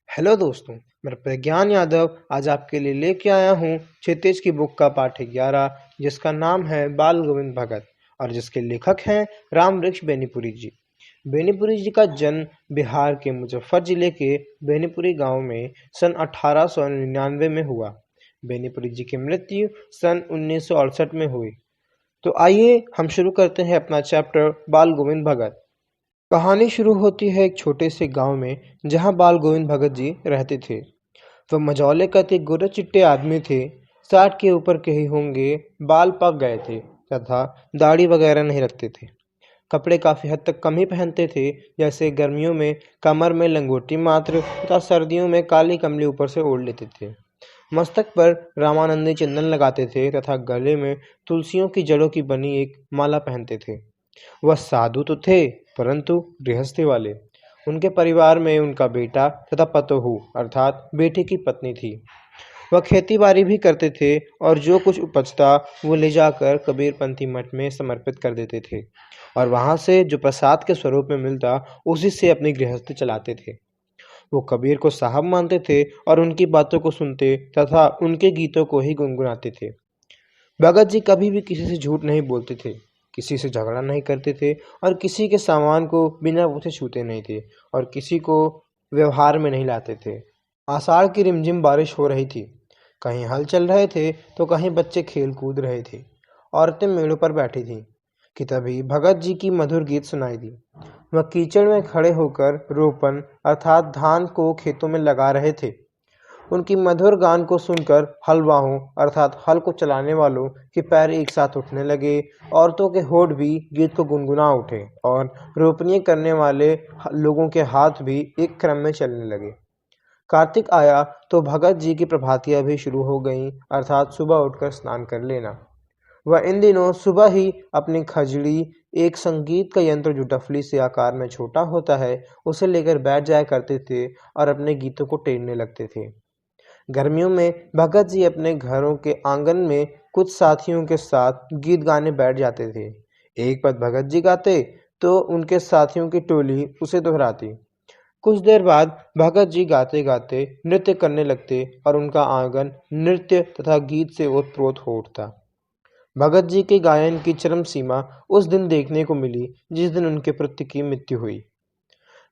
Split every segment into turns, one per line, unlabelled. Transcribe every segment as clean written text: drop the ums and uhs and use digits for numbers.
Hello दोस्तों, मैं प्रज्ञान यादव आज आपके लिए लेके आया हूँ क्षितिज की बुक का पाठ 11 जिसका नाम है बाल गोविंद भगत और जिसके लेखक हैं राम वृक्ष बेनीपुरी जी। बेनीपुरी जी का जन्म बिहार के मुजफ्फर जिले के बेनीपुरी गांव में सन 1899 में हुआ। बेनीपुरी जी की मृत्यु सन 1968 में हुई। तो आइए हम शुरू करते हैं अपना चैप्टर बाल गोविंद भगत। कहानी शुरू होती है एक छोटे से गांव में जहां बाल गोविंद भगत जी रहते थे। वह मजौले का एक गोरे चिट्टे आदमी थे। 60 के ऊपर के ही होंगे। बाल पक गए थे तथा दाढ़ी वगैरह नहीं रखते थे। कपड़े काफी हद तक कम ही पहनते थे, जैसे गर्मियों में कमर में लंगोटी मात्र तथा सर्दियों में काली कमली ऊपर से ओढ़ लेते थे। मस्तक पर रामानंदी चंदन लगाते थे तथा गले में तुलसियों की जड़ों की बनी एक माला पहनते थे। वह साधु तो थे, परंतु गृहस्थी वाले। उनके परिवार में उनका बेटा तथा पतोहू अर्थात बेटे की पत्नी थी। वह खेती बाड़ी भी करते थे और जो कुछ उपजता वो ले जाकर कबीरपंथी मठ में समर्पित कर देते थे और वहां से जो प्रसाद के स्वरूप में मिलता उसी से अपनी गृहस्थी चलाते थे। वो कबीर को साहब मानते थे और उनकी बातों को सुनते तथा उनके गीतों को ही गुनगुनाते थे। भगत जी कभी भी किसी से झूठ नहीं बोलते थे, किसी से झगड़ा नहीं करते थे और किसी के सामान को बिना पूछे छूते नहीं थे और किसी को व्यवहार में नहीं लाते थे। आषाढ़ की रिमझिम बारिश हो रही थी। कहीं हल चल रहे थे तो कहीं बच्चे खेल कूद रहे थे। औरतें मेड़ों पर बैठी थीं कि तभी भगत जी की मधुर गीत सुनाई दी। वह कीचड़ में खड़े होकर रोपन अर्थात धान को खेतों में लगा रहे थे। उनकी मधुर गान को सुनकर हलवाहों अर्थात हल को चलाने वालों के पैर एक साथ उठने लगे। औरतों के होठ भी गीत को गुनगुना उठे और रोपनी करने वाले लोगों के हाथ भी एक क्रम में चलने लगे। कार्तिक आया तो भगत जी की प्रभातियां भी शुरू हो गईं, अर्थात सुबह उठकर स्नान कर लेना। वह इन दिनों सुबह ही अपनी खजड़ी, एक संगीत का यंत्र जो डफली से आकार में छोटा होता है, उसे लेकर बैठ जाया करते थे और अपने गीतों को टेरने लगते थे। गर्मियों में भगत जी अपने घरों के आंगन में कुछ साथियों के साथ गीत गाने बैठ जाते थे। एक पद भगत जी गाते तो उनके साथियों की टोली उसे दोहराती। कुछ देर बाद भगत जी गाते गाते नृत्य करने लगते और उनका आंगन नृत्य तथा गीत से ओतप्रोत हो उठता। भगत जी के गायन की चरम सीमा उस दिन देखने को मिली जिस दिन उनके पति की मृत्यु हुई।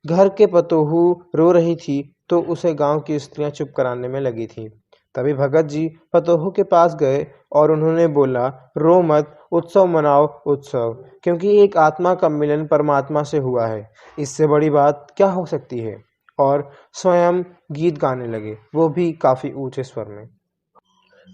घर के पतोहू रो रही थी तो उसे गांव की स्त्रियां चुप कराने में लगी थीं। तभी भगत जी पतोहू के पास गए और उन्होंने बोला, रो मत, उत्सव मनाओ उत्सव, क्योंकि एक आत्मा का मिलन परमात्मा से हुआ है। इससे बड़ी बात क्या हो सकती है। और स्वयं गीत गाने लगे, वो भी काफी ऊंचे स्वर में।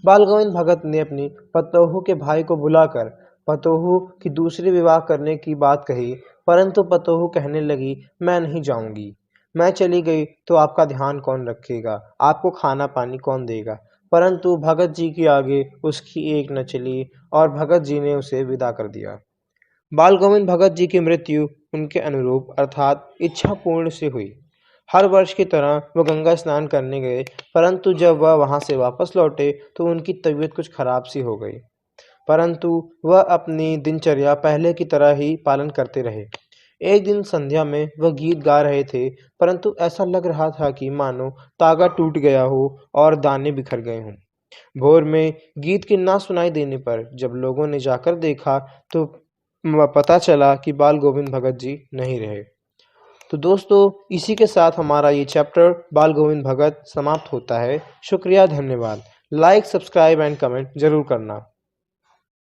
बाल गोविंद भगत ने अपनी पतोहू के भाई को बुलाकर पतोहू की दूसरी विवाह करने की बात कही, परंतु पतोहू कहने लगी, मैं नहीं जाऊंगी। मैं चली गई तो आपका ध्यान कौन रखेगा, आपको खाना पानी कौन देगा। परंतु भगत जी के आगे उसकी एक न चली और भगत जी ने उसे विदा कर दिया। बाल गोविंद भगत जी की मृत्यु उनके अनुरूप अर्थात इच्छा पूर्ण से हुई। हर वर्ष की तरह वह गंगा स्नान करने गए, परंतु जब वह वहां से वापस लौटे तो उनकी तबीयत कुछ खराब सी हो गई। परंतु वह अपनी दिनचर्या पहले की तरह ही पालन करते रहे। एक दिन संध्या में वह गीत गा रहे थे, परंतु ऐसा लग रहा था कि मानो तागा टूट गया हो और दाने बिखर गए हों। भोर में गीत की ना सुनाई देने पर जब लोगों ने जाकर देखा तो पता चला कि बाल गोविंद भगत जी नहीं रहे। तो दोस्तों, इसी के साथ हमारा ये चैप्टर बाल गोविंद भगत समाप्त होता है। शुक्रिया, धन्यवाद। लाइक, सब्सक्राइब एंड कमेंट जरूर करना।